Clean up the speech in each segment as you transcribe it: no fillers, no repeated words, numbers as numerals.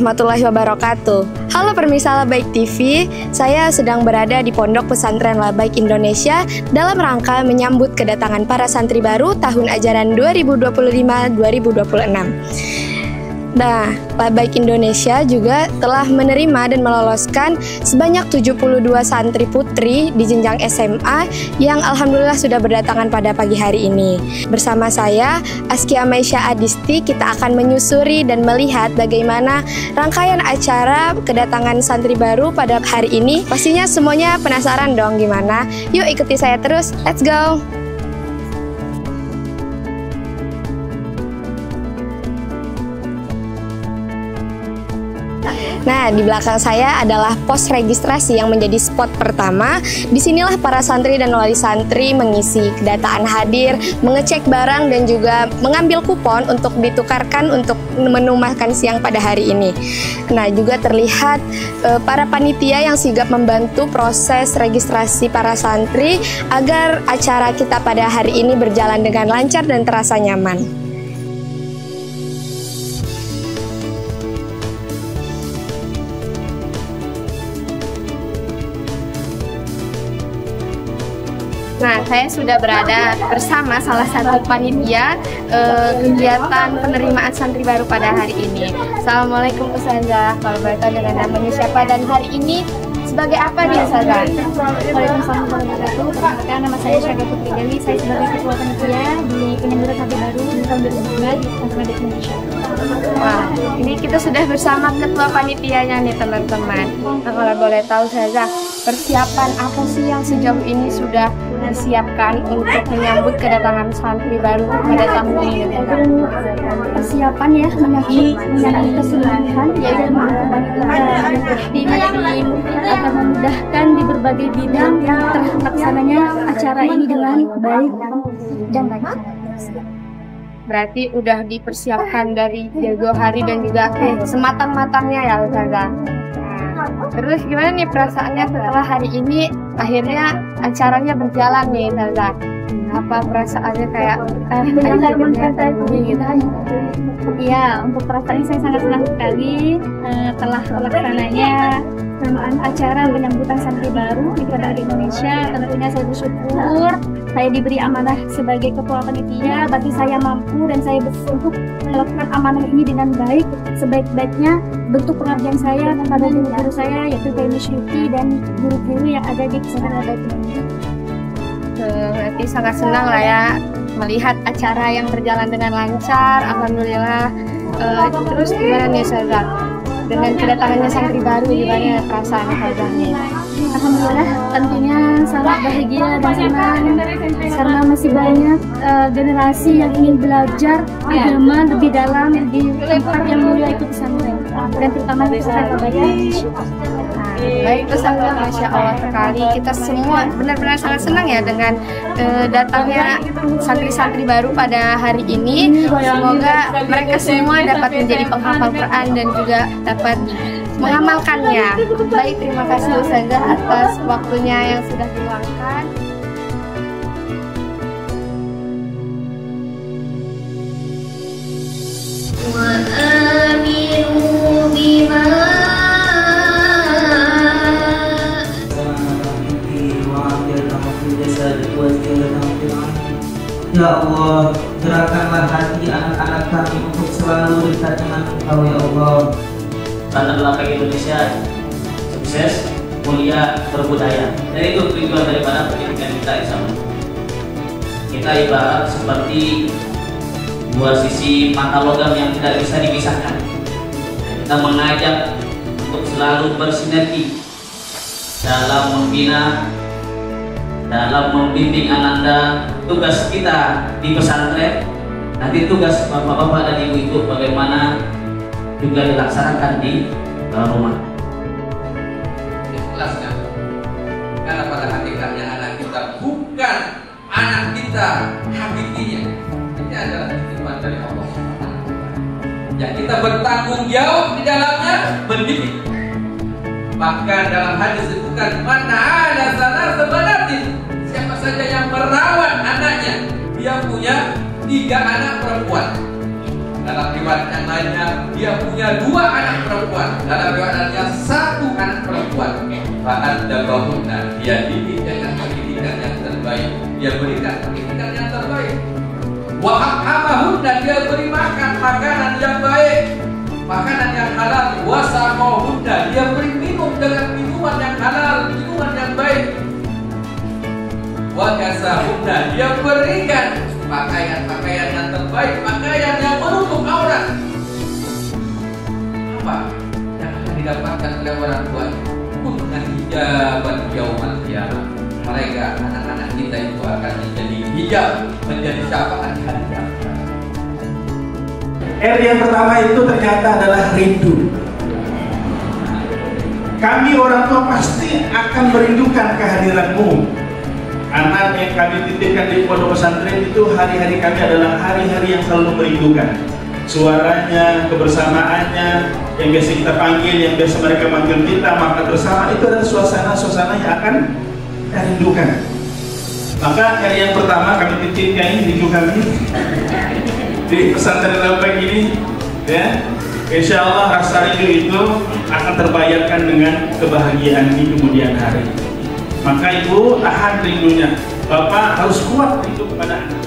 warahmatullahi wabarakatuh. Halo pemirsa Labaik TV, saya sedang berada di Pondok Pesantren Labaik Indonesia dalam rangka menyambut kedatangan para santri baru tahun ajaran 2025-2026. Nah, Labaik Indonesia juga telah menerima dan meloloskan sebanyak 72 santri putri di jenjang SMA yang alhamdulillah sudah berdatangan pada pagi hari ini. Bersama saya, Askia Maisha Adisti, kita akan menyusuri dan melihat bagaimana rangkaian acara kedatangan santri baru pada hari ini. Pastinya semuanya penasaran dong gimana? Yuk ikuti saya terus, let's go! Nah, di belakang saya adalah pos registrasi yang menjadi spot pertama. Disinilah para santri dan wali santri mengisi kedataan hadir, mengecek barang dan juga mengambil kupon untuk ditukarkan untuk menu makan siang pada hari ini. Nah, juga terlihat para panitia yang sigap membantu proses registrasi para santri agar acara kita pada hari ini berjalan dengan lancar dan terasa nyaman. Nah, saya sudah berada bersama salah satu panitia kegiatan penerimaan santri baru pada hari ini. Assalamualaikum Ustazah, kalau boleh tahu dengan namanya siapa dan hari ini sebagai apa nih Ustazah? Waalaikumsalam warahmatullahi wabarakatuh. Nama saya Syaga Putri Dewi, saya sebagai ketua panitia di penyambutan santri baru di tahun 2002 di Pesantren Indonesia. Wah, ini kita sudah bersama ketua panitianya nih teman-teman. Nah, kalau boleh tahu Ustazah, persiapan apa sih yang sejauh ini sudah disiapkan untuk menyambut kedatangan santri baru pada tahun ini? Persiapan ya menyambut keseluruhan yaitu tim akan memudahkan di berbagai bidang yang terlaksananya acara ini dengan baik dan lancar. Berarti udah dipersiapkan dari jauh hari dan juga sematang-matangnya ya Ustazah. Terus gimana nih perasaannya setelah hari ini akhirnya acaranya berjalan nih Ustazah? Apa perasaannya kayak Iya, untuk perasaan ini saya sangat senang sekali telah terlaksananya acara penyambutan santri baru di Pesantren Indonesia. Tentunya saya bersyukur saya diberi amanah sebagai ketua panitia, berarti saya mampu dan saya untuk melakukan amanah ini dengan baik, sebaik-baiknya bentuk pengabdian saya kepada guru-guru saya yaitu Temi Syuti dan guru-guru yang ada di Pesantren Labaik Indonesia. Berarti sangat senang lah ya melihat acara yang berjalan dengan lancar, alhamdulillah. Terus gimana nih Ustazah? Dengan kedatangannya santri baru gimana perasaan Ustazahnya? Alhamdulillah tentunya sangat bahagia dan senang karena masih banyak generasi yang ingin belajar agama lebih dalam di tempat yang mulia itu pesantren dan terutama di Pesantren Labaik Indonesia. Baik Ustazah, Masya Allah sekali. Kita semua benar-benar sangat senang ya dengan datangnya santri-santri baru pada hari ini. Semoga mereka semua dapat menjadi penghafal Quran dan juga dapat mengamalkannya. Baik, terima kasih Ustazah atas waktunya yang sudah diluangkan. Ya Allah, gerakanlah hati anak-anak kami untuk selalu dekat dengan Engkau ya Allah. Pesantren Labaik Indonesia sukses, mulia, berbudaya. Dan itu tujuan daripada pendidikan kita insya Allah. Kita ibarat seperti dua sisi mata logam yang tidak bisa dipisahkan. Kita mengajak untuk selalu bersinergi dalam membina, dalam membimbing ananda. Tugas kita di pesantren, nanti tugas bapak-bapak dan ibu-ibu bagaimana juga dilaksanakan di rumah. Ikhlasnya, karena pada hakikatnya anak kita bukan anak kita hakikinya. Ini adalah titipan dari Allah. Yang kita bertanggung jawab di dalamnya mendidik. Bahkan dalam hadis disebutkan mana ada salah sebenarnya siapa saja yang merawat anaknya, dia punya 3 anak perempuan. Dalam riwayat yang lainnya, dia punya 2 anak perempuan. Dalam riwayat lainnya 1 anak perempuan. Fa'addabahunna, dia didik dengan pendidikan yang terbaik. Dia berikan pendidikan yang terbaik. Wa'amahunna, dia beri makan makanan yang baik, makanan yang halal. Wasaqahunna, dia beri minum dengan minuman yang halal, minuman yang baik. Wakasahunna, dia berikan pakaian-pakaian yang terbaik, pakaian yang menutup aurat. Apa yang akan didapatkan oleh orang tua? Kunna hijaban yaumal qiyamah. Mereka, anak-anak kita itu akan menjadi hijab, menjadi syafaat hari kiamat. R yang pertama itu ternyata adalah rindu. Kami orang tua pasti akan merindukan kehadiranmu. Anak yang kami titipkan di pondok pesantren itu hari-hari kami adalah hari-hari yang selalu merindukan. Suaranya, kebersamaannya, yang biasa kita panggil, yang biasa mereka panggil kita makan bersama, itu adalah suasana-suasana yang akan kita rindukan. Maka hari yang pertama kami titipkan ini rindu kami di pesantren Al-Baik ini, ya. Insya Allah rasa rindu itu akan terbayarkan dengan kebahagiaan di kemudian hari. Maka ibu tahan rindunya. Bapak harus kuat rindu kepada anak.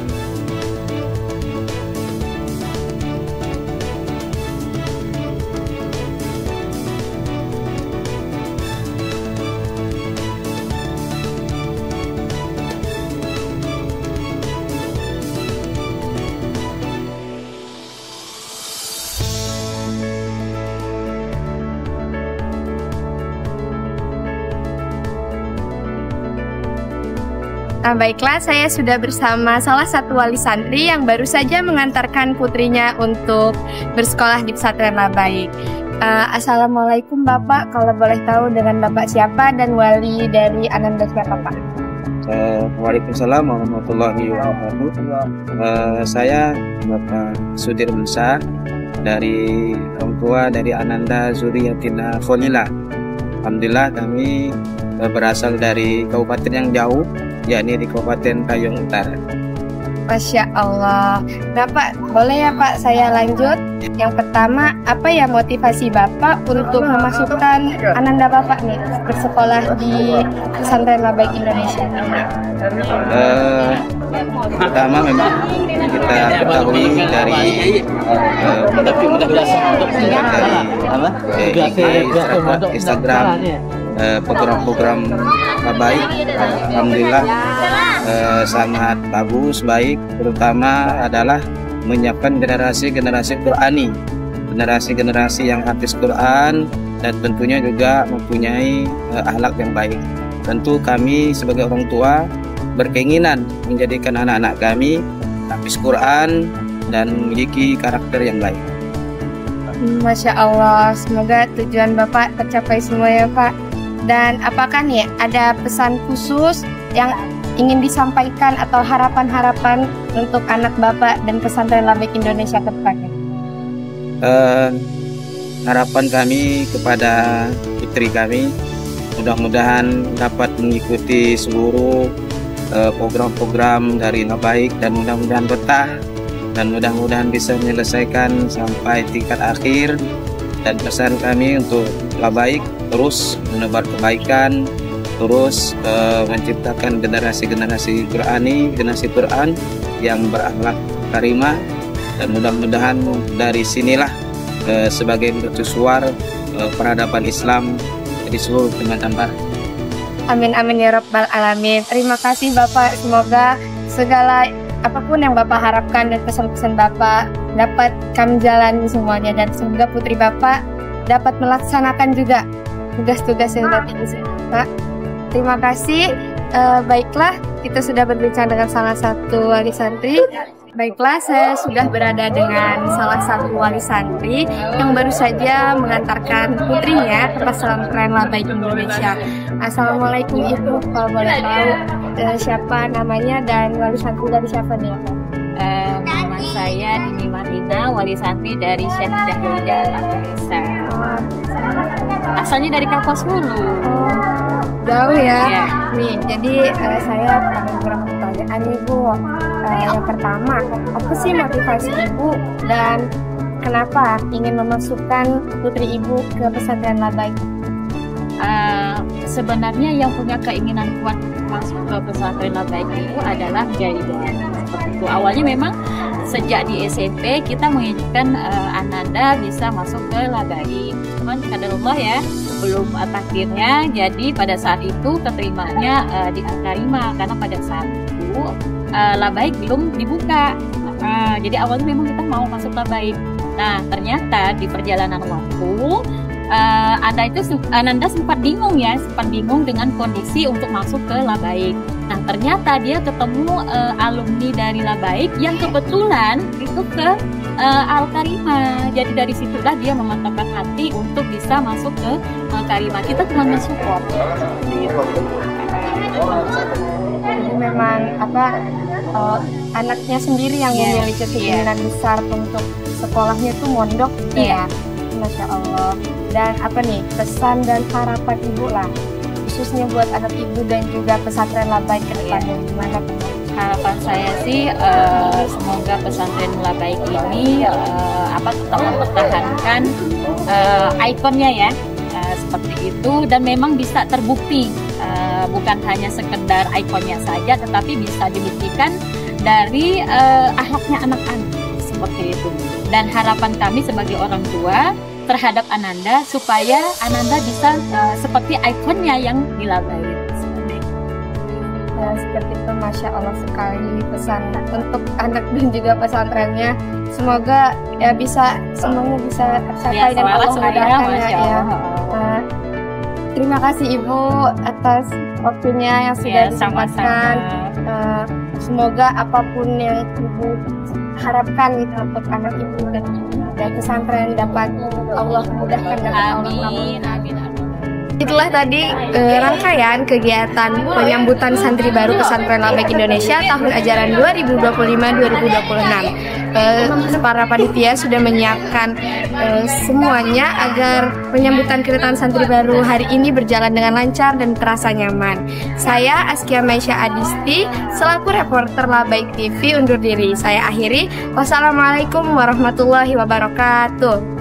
Nah, baiklah, saya sudah bersama salah satu wali santri yang baru saja mengantarkan putrinya untuk bersekolah di pesantren Al-Baik. Assalamualaikum Bapak, kalau boleh tahu dengan Bapak siapa dan wali dari Ananda siapa Pak? Waalaikumsalam warahmatullahi wabarakatuh. Saya Bapak Sudir Musa dari orang tua dari Ananda Zuriyatina Khonila. Alhamdulillah kami berasal dari kabupaten yang jauh, yakni di Kabupaten Kayong Utara. Masya Allah. Nah Pak, boleh ya Pak saya lanjut? Yang pertama, apa ya motivasi Bapak untuk memasukkan Ananda Bapak nih bersekolah di pesantren Al-Baik Indonesia? Pertama memang kita ketahui dari Instagram program-program baik, alhamdulillah sangat bagus, baik, terutama adalah menyiapkan generasi-generasi Qurani, generasi-generasi yang hafiz Quran dan tentunya juga mempunyai akhlak yang baik. Tentu kami sebagai orang tua berkeinginan menjadikan anak-anak kami hafiz Quran dan memiliki karakter yang baik. Masya Allah, semoga tujuan Bapak tercapai semuanya Pak. Dan apakah nih ada pesan khusus yang ingin disampaikan atau harapan-harapan untuk anak Bapak dan pesantren Al-Baik Indonesia ke depannya? Harapan kami kepada putri kami, mudah-mudahan dapat mengikuti seluruh program-program dari Al-Baik dan mudah-mudahan betah dan mudah-mudahan bisa menyelesaikan sampai tingkat akhir. Dan pesan kami untuk Al-Baik terus menebar kebaikan, terus menciptakan generasi-generasi Qurani, generasi Quran yang berakhlak karimah, dan mudah-mudahan dari sinilah sebagai mercusuar peradaban Islam di seluruh Nusantara. Amin amin ya rabbal alamin. Terima kasih Bapak, semoga segala apapun yang Bapak harapkan dan pesan-pesan Bapak dapat kami jalani semuanya, dan semoga putri Bapak dapat melaksanakan juga tugas-tugas yang sudah diisi Pak. Terima kasih. Baiklah, kita sudah berbincang dengan salah satu wali santri. Baiklah, saya sudah berada dengan salah satu wali santri yang baru saja mengantarkan putrinya ke pesantren Al-Baik Indonesia. Assalamualaikum Ibu, kalau boleh tahu siapa namanya dan wali santri dari siapa nih? Nama saya Dini Marina, wali santri dari Syekh Hidayah Al-Desa. Asalnya dari Kapuas Hulu. Jauh ya? Ya. Nih, jadi saya ada beberapa pertanyaan nih Bu. Yang pertama, apa sih motivasi Ibu dan kenapa ingin memasukkan putri Ibu ke pesantren Labaik? Sebenarnya yang punya keinginan kuat masuk ke pesantren Labaik itu adalah dari seperti itu. Awalnya memang sejak di SMP kita menginginkan Ananda bisa masuk ke Labaik. Cuman kadarullah ya, belum takdirnya. Jadi pada saat itu keterimanya di Al-Karimah karena pada saat itu Labaik belum dibuka. Jadi awalnya memang kita mau masuk Labaik. Nah ternyata di perjalanan waktu Ananda sempat bingung dengan kondisi untuk masuk ke Labaik. Nah ternyata dia ketemu alumni dari Labaik yang kebetulan itu ke Al-Karimah. Jadi dari situlah dia memantapkan hati untuk bisa masuk ke Al-Karimah. Kita cuma mensupport. Jadi memang anaknya sendiri yang memiliki keinginan besar untuk sekolahnya itu mondok ya. Masya Allah. Dan apa nih pesan dan harapan Ibu lah khususnya buat anak Ibu dan juga pesantren Labaik ke depannya gimana? Harapan saya sih semoga pesantren Labaik ini tetap mempertahankan ikonnya ya seperti itu dan memang bisa terbukti bukan hanya sekedar ikonnya saja tetapi bisa dibuktikan dari akhlaknya anak-anak seperti itu. Dan harapan kami sebagai orang tua terhadap Ananda supaya Ananda bisa seperti ikonnya yang di Labaik. Seperti itu, Masya Allah sekali pesan untuk anak dan juga pesantrennya. Semoga ya semuanya bisa tercapai dan Allah mudahkan ya. Terima kasih Ibu atas waktunya yang sudah disempatkan. Semoga apapun yang Ibu harapkan gitu untuk anak Ibu dan pesantren dapat Allah mudahkan dan amin. Itulah tadi rangkaian kegiatan penyambutan santri baru pesantren Labaik Indonesia tahun ajaran 2025-2026. Para panitia sudah menyiapkan semuanya agar penyambutan kedatangan santri baru hari ini berjalan dengan lancar dan terasa nyaman. Saya Askia Maisha Adisti selaku reporter Labaik TV undur diri. Saya akhiri. Wassalamualaikum warahmatullahi wabarakatuh.